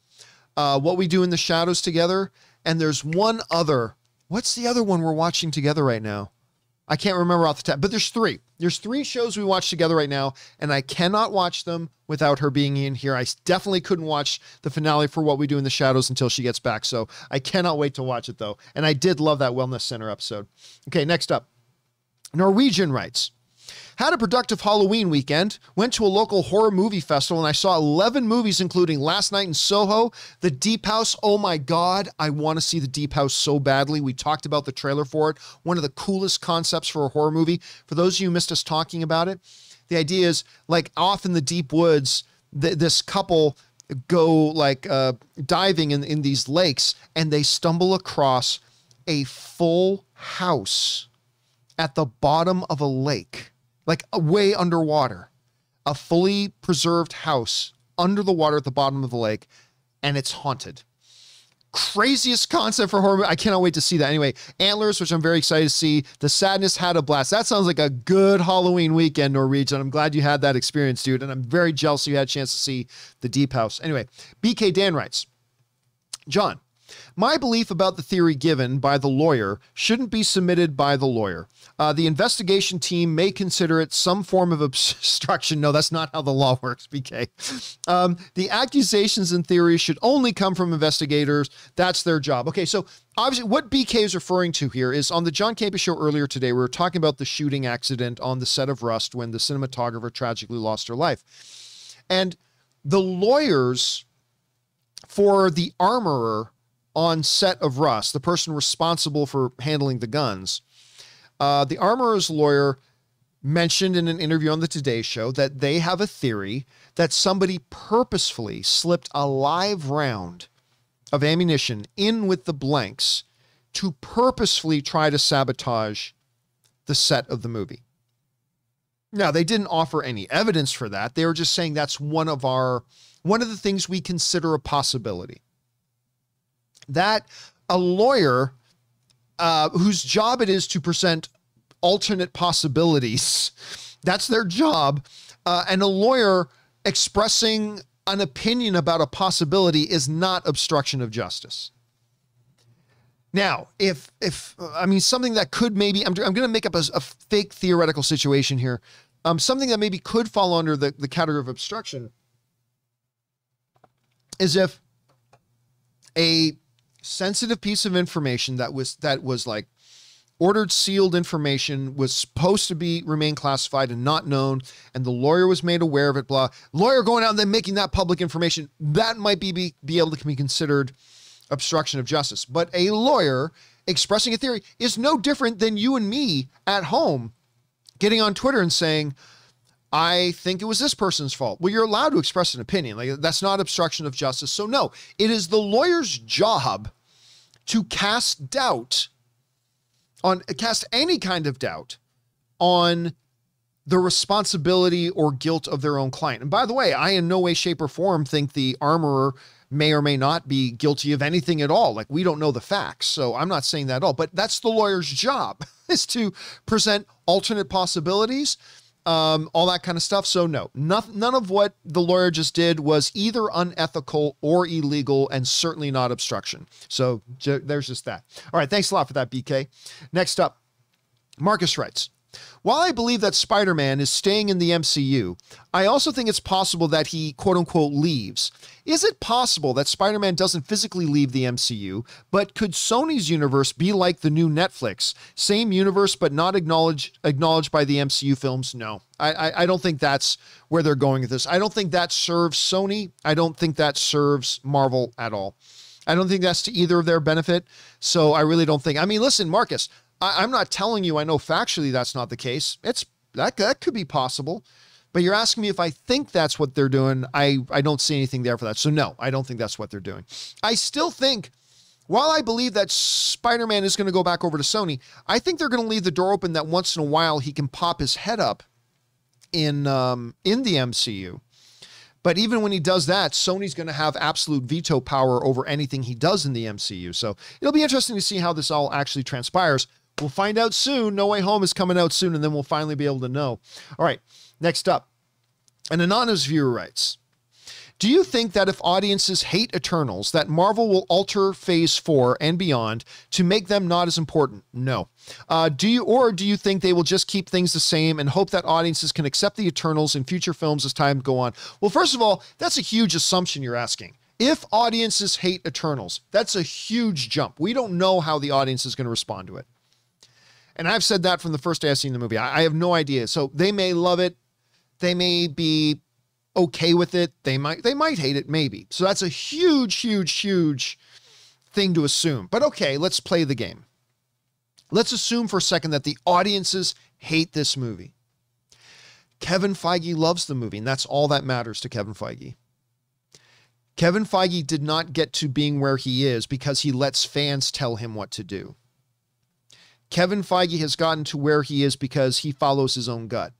What We Do in the Shadows together. And there's one other. What's the other one we're watching together right now? I can't remember off the top, but there's three. There's three shows we watch together right now, and I cannot watch them without her being in here. I definitely couldn't watch the finale for What We Do in the Shadows until she gets back, so I cannot wait to watch it, though. And I did love that Wellness Center episode. Okay, next up. Norwegian writes, "Had a productive Halloween weekend, went to a local horror movie festival, and I saw 11 movies, including Last Night in Soho, The Deep House. Oh my God, I want to see The Deep House so badly. We talked about the trailer for it. One of the coolest concepts for a horror movie. For those of you who missed us talking about it, the idea is like off in the deep woods, this couple go like diving in these lakes, and they stumble across a full house at the bottom of a lake. Like way underwater, a fully preserved house under the water at the bottom of the lake, and it's haunted. Craziest concept for horror. I cannot wait to see that. Anyway, Antlers, which I'm very excited to see. The Sadness Had a Blast. That sounds like a good Halloween weekend, Norwegian. I'm glad you had that experience, dude, and I'm very jealous you had a chance to see The Deep House. Anyway, BK Dan writes, "John, my belief about the theory given by the lawyer shouldn't be submitted by the lawyer. The investigation team may consider it some form of obstruction." No, that's not how the law works, BK. "The accusations and theories should only come from investigators. That's their job." Okay, so obviously what BK is referring to here is on the John Campea Show earlier today, we were talking about the shooting accident on the set of Rust when the cinematographer tragically lost her life. And the lawyers for the armorer on set of Rust, the person responsible for handling the guns, the armorer's lawyer mentioned in an interview on the Today Show that they have a theory that somebody purposefully slipped a live round of ammunition in with the blanks to purposefully try to sabotage the set of the movie. Now, they didn't offer any evidence for that. They were just saying that's one of the things we consider a possibility. That a lawyer whose job it is to present alternate possibilities, that's their job, and a lawyer expressing an opinion about a possibility is not obstruction of justice. Now, if I mean, something that could maybe, I'm going to make up a fake theoretical situation here, something that maybe could fall under the category of obstruction is if a sensitive piece of information that was like ordered sealed information was supposed to remain classified and not known, and the lawyer was made aware of it, blah, lawyer going out and then making that public information, that might be able to be considered obstruction of justice. But a lawyer expressing a theory is no different than you and me at home getting on Twitter and saying, I think it was this person's fault. Well, you're allowed to express an opinion. Like, that's not obstruction of justice. So no, it is the lawyer's job to cast any kind of doubt on the responsibility or guilt of their own client. And by the way, I in no way, shape, or form think the armorer may or may not be guilty of anything at all. Like, we don't know the facts, so I'm not saying that at all. But that's the lawyer's job, is to present alternate possibilities, all that kind of stuff. So no, none of what the lawyer just did was either unethical or illegal, and certainly not obstruction. So there's just that. All right. Thanks a lot for that, BK. Next up, Marcus writes, While I believe that Spider-Man is staying in the MCU, I also think it's possible that he, quote unquote, leaves. Is it possible that Spider-Man doesn't physically leave the MCU, but could Sony's universe be like the new Netflix? Same universe, but not acknowledged by the MCU films? No, I don't think that's where they're going with this. I don't think that serves Sony. I don't think that serves Marvel at all. I don't think that's to either of their benefit. So I really don't think, I mean, listen, Marcus, I'm not telling you, I know factually that's not the case. That could be possible, but you're asking me if I think that's what they're doing. I don't see anything there for that. So no, I don't think that's what they're doing. I still think, while I believe that Spider-Man is going to go back over to Sony, I think they're going to leave the door open that once in a while he can pop his head up in the MCU. But even when he does that, Sony's going to have absolute veto power over anything he does in the MCU. So it'll be interesting to see how this all actually transpires. We'll find out soon. No Way Home is coming out soon, and then we'll finally be able to know. All right, next up. An anonymous viewer writes, do you think that if audiences hate Eternals, that Marvel will alter Phase 4 and beyond to make them not as important? No. Do you think they will just keep things the same and hope that audiences can accept the Eternals in future films as time go on? Well, first of all, that's a huge assumption you're asking. If audiences hate Eternals, that's a huge jump. We don't know how the audience is going to respond to it. And I've said that from the first day I've seen the movie. I have no idea. So they may love it. They may be okay with it. They might hate it, maybe. So that's a huge, huge, huge thing to assume. But okay, let's play the game. Let's assume for a second that the audiences hate this movie. Kevin Feige loves the movie, and that's all that matters to Kevin Feige. Kevin Feige did not get to being where he is because he lets fans tell him what to do. Kevin Feige has gotten to where he is because he follows his own gut.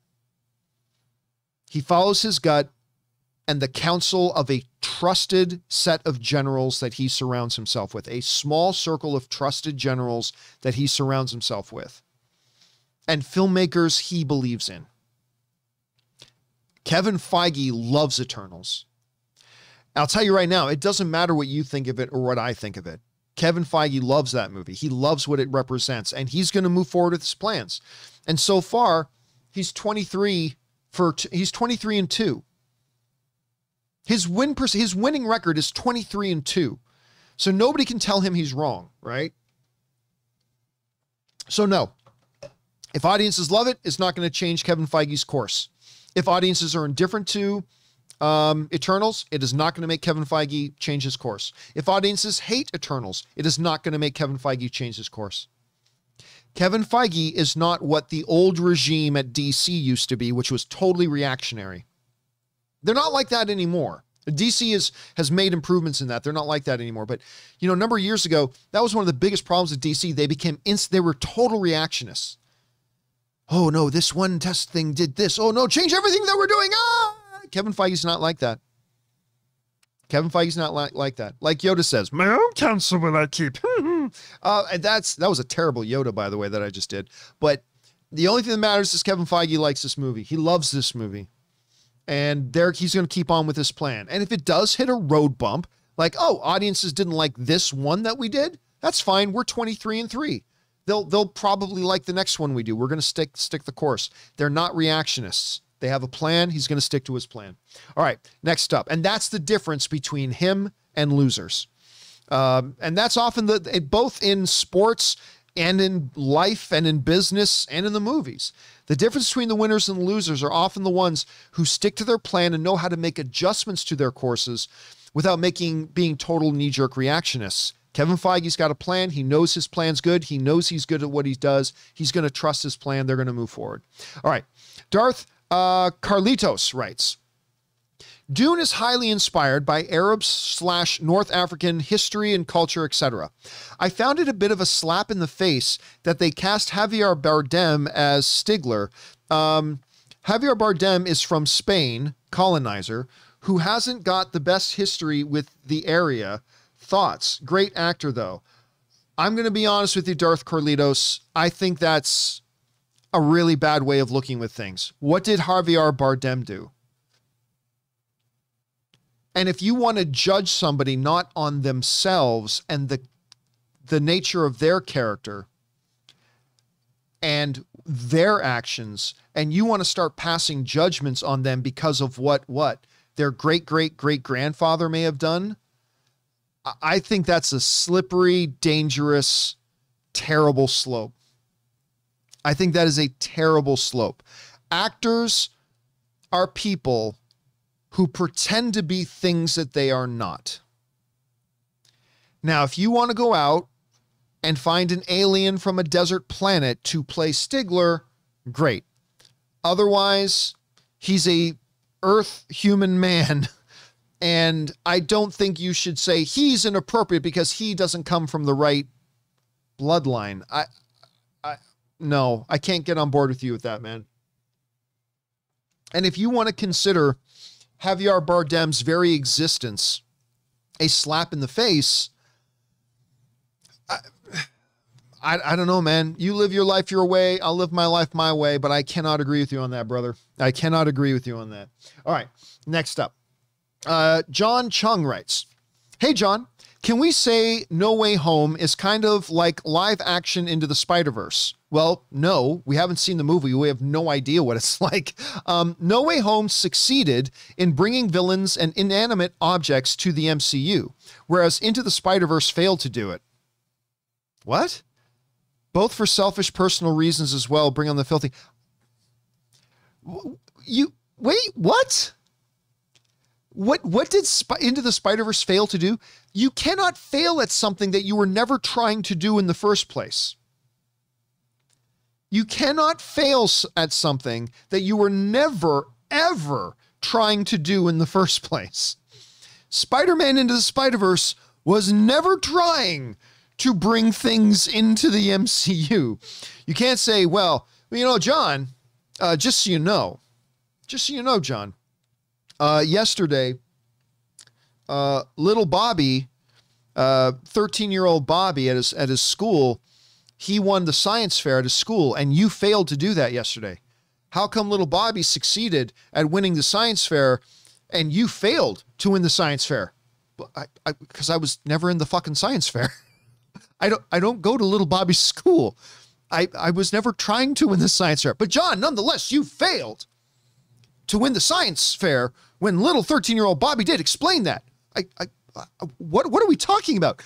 He follows his gut and the counsel of a trusted set of generals that he surrounds himself with, a small circle of trusted generals that he surrounds himself with, and filmmakers he believes in. Kevin Feige loves Eternals. I'll tell you right now, it doesn't matter what you think of it or what I think of it. Kevin Feige loves that movie. He loves what it represents, and he's going to move forward with his plans. And so far, he's 23 and 2. His winning record is 23 and 2. So nobody can tell him he's wrong, right? So no, if audiences love it, it's not going to change Kevin Feige's course. If audiences are indifferent to Eternals, it is not going to make Kevin Feige change his course. If audiences hate Eternals, it is not going to make Kevin Feige change his course. Kevin Feige is not what the old regime at DC used to be, which was totally reactionary. They're not like that anymore. DC has made improvements in that. They're not like that anymore. But, you know, a number of years ago, that was one of the biggest problems with DC. They were total reactionists. Oh no, this one test thing did this. Oh no, change everything that we're doing. Kevin Feige's not like that. Kevin Feige's not like that. Like Yoda says, my own counsel will I keep. And that was a terrible Yoda, by the way, that I just did. But the only thing that matters is Kevin Feige likes this movie. He loves this movie. And he's going to keep on with his plan. And if it does hit a road bump, like, oh, audiences didn't like this one that we did, that's fine. We're 23 and 3. They'll probably like the next one we do. We're going to stick the course. They're not reactionists. They have a plan. He's going to stick to his plan. All right, next up. And that's the difference between him and losers. And that's often both in sports and in life and in business and in the movies. The difference between the winners and the losers are often the ones who stick to their plan and know how to make adjustments to their courses without being total knee-jerk reactionists. Kevin Feige's got a plan. He knows his plan's good. He knows he's good at what he does. He's going to trust his plan. They're going to move forward. All right. Darth Carlitos writes, Dune is highly inspired by Arabs/North African history and culture, etc. I found it a bit of a slap in the face that they cast Javier Bardem as Stigler. Javier Bardem is from Spain, colonizer, who hasn't got the best history with the area. Thoughts? Great actor, though. I'm going to be honest with you, Darth Carlitos. I think that's a really bad way of looking with things. What did Javier Bardem do? And if you want to judge somebody not on themselves and the nature of their character and their actions, and you want to start passing judgments on them because of what their great-great-great-grandfather may have done, I think that's a slippery, dangerous, terrible slope. I think that is a terrible slope. Actors are people who pretend to be things that they are not. Now, if you want to go out and find an alien from a desert planet to play Stigler, great. Otherwise, he's a Earth human man, and I don't think you should say he's inappropriate because he doesn't come from the right bloodline. No, I can't get on board with you with that, man. And if you want to consider Javier Bardem's very existence a slap in the face, I don't know, man. You live your life your way. I'll live my life my way, but I cannot agree with you on that, brother. I cannot agree with you on that. All right, next up. John Chung writes, "Hey, John, can we say No Way Home is kind of like live action Into the Spider-Verse?" Well, no, we haven't seen the movie. We have no idea what it's like. No Way Home succeeded in bringing villains and inanimate objects to the MCU, whereas Into the Spider-Verse failed to do it. What? Both for selfish personal reasons as well, bring on the filthy. Wait, what? What did Into the Spider-Verse fail to do? You cannot fail at something that you were never trying to do in the first place. You cannot fail at something that you were never, ever trying to do in the first place. Spider-Man Into the Spider-Verse was never trying to bring things into the MCU. You can't say, well, you know, John, just so you know, John, yesterday, little Bobby, 13-year-old Bobby at his school, he won the science fair at his school, and you failed to do that yesterday. How come little Bobby succeeded at winning the science fair and you failed to win the science fair? Because I was never in the fucking science fair. I don't go to little Bobby's school. I was never trying to win the science fair. But John, nonetheless, you failed to win the science fair when little 13-year-old Bobby did. Explain that. What are we talking about?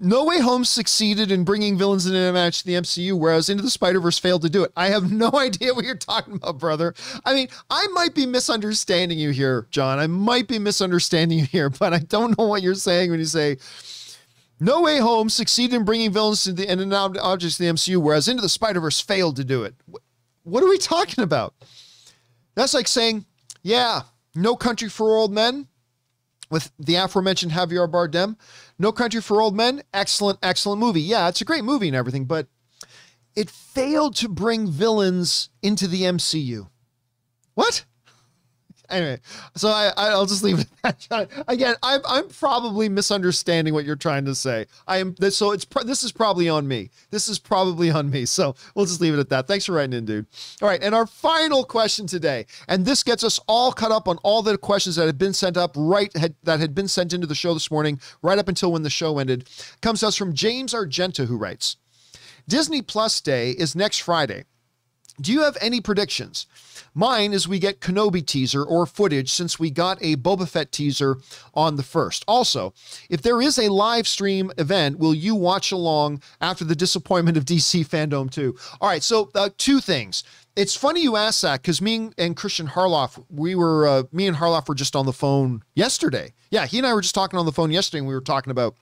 No Way Home succeeded in bringing villains in a match to the MCU, whereas Into the Spider-Verse failed to do it. I have no idea what you're talking about, brother. I mean, I might be misunderstanding you here, John. I might be misunderstanding you here, but I don't know what you're saying when you say No Way Home succeeded in bringing villains to the inanimate objects to the MCU, whereas Into the Spider-Verse failed to do it. What are we talking about? That's like saying, yeah, No Country for Old Men with the aforementioned Javier Bardem. No Country for Old Men, excellent, excellent movie. Yeah, it's a great movie and everything, but it failed to bring villains into the MCU. What? Anyway, so I'll just leave it at that. Again, I'm probably misunderstanding what you're trying to say. This is probably on me. This is probably on me. So we'll just leave it at that. Thanks for writing in, dude. All right, and our final question today, and this gets us all caught up on all the questions that had been sent up that had been sent into the show this morning, right up until when the show ended, comes to us from James Argenta, who writes, Disney Plus Day is next Friday. Do you have any predictions? Mine is we get Kenobi teaser or footage since we got a Boba Fett teaser on the 1st. Also, if there is a live stream event, will you watch along after the disappointment of DC Fandom 2? All right, so two things. It's funny you asked that because me and Christian Harloff, me and Harloff were just on the phone yesterday. Yeah, he and I were just talking on the phone yesterday, and we were talking about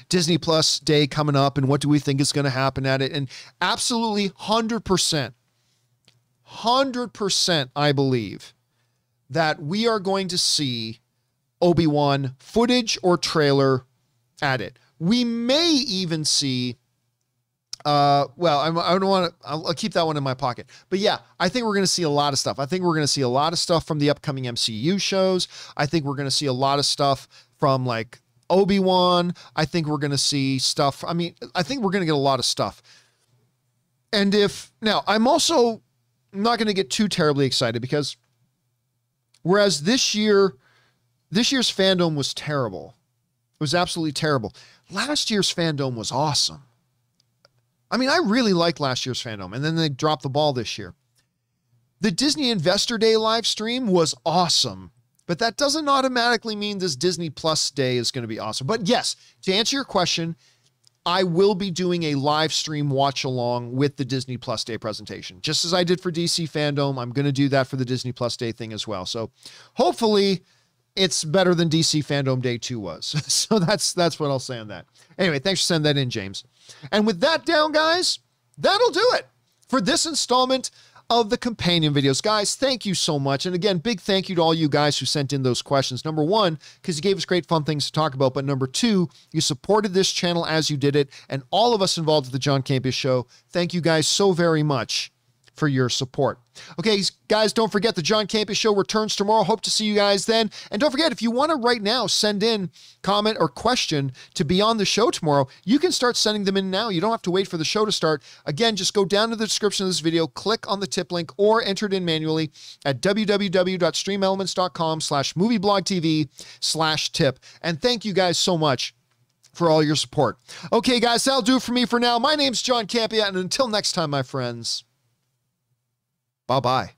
Disney Plus Day coming up and what do we think is going to happen at it. And absolutely 100%, I believe that we are going to see Obi-Wan footage or trailer at it. We may even see, I don't want to, I'll keep that one in my pocket. But yeah, I think we're going to see a lot of stuff. I think we're going to see a lot of stuff from the upcoming MCU shows. I think we're going to see a lot of stuff from like Obi-Wan. I think we're going to see stuff. I think we're going to get a lot of stuff. And I'm also not going to get too terribly excited because whereas this year's fandom was terrible. It was absolutely terrible. Last year's fandom was awesome. I mean, I really liked last year's fandom, and then they dropped the ball this year. The Disney Investor Day live stream was awesome, but that doesn't automatically mean this Disney Plus Day is going to be awesome. But yes, to answer your question, I will be doing a live stream watch along with the Disney Plus Day presentation. Just as I did for DC Fandom, I'm going to do that for the Disney Plus Day thing as well. So hopefully it's better than DC Fandom Day 2 was. So that's what I'll say on that. Anyway, thanks for sending that in, James. And with that down, guys, that'll do it for this installment of the companion videos. Guys, thank you so much. And again, big thank you to all you guys who sent in those questions. Number one, because you gave us great fun things to talk about. But number two, you supported this channel as you did it. And all of us involved with the John Campea Show, thank you guys so very much for your support. Okay, guys, don't forget the John Campea Show returns tomorrow. Hope to see you guys then. And don't forget, if you want to right now send in comment or question to be on the show tomorrow, you can start sending them in now. You don't have to wait for the show to start. Again, just go down to the description of this video, click on the tip link, or enter it in manually at www.streamelements.com/movieblogtv/tip. And thank you guys so much for all your support. Okay, guys, that'll do it for me for now. My name's John Campea, and until next time, my friends, bye-bye.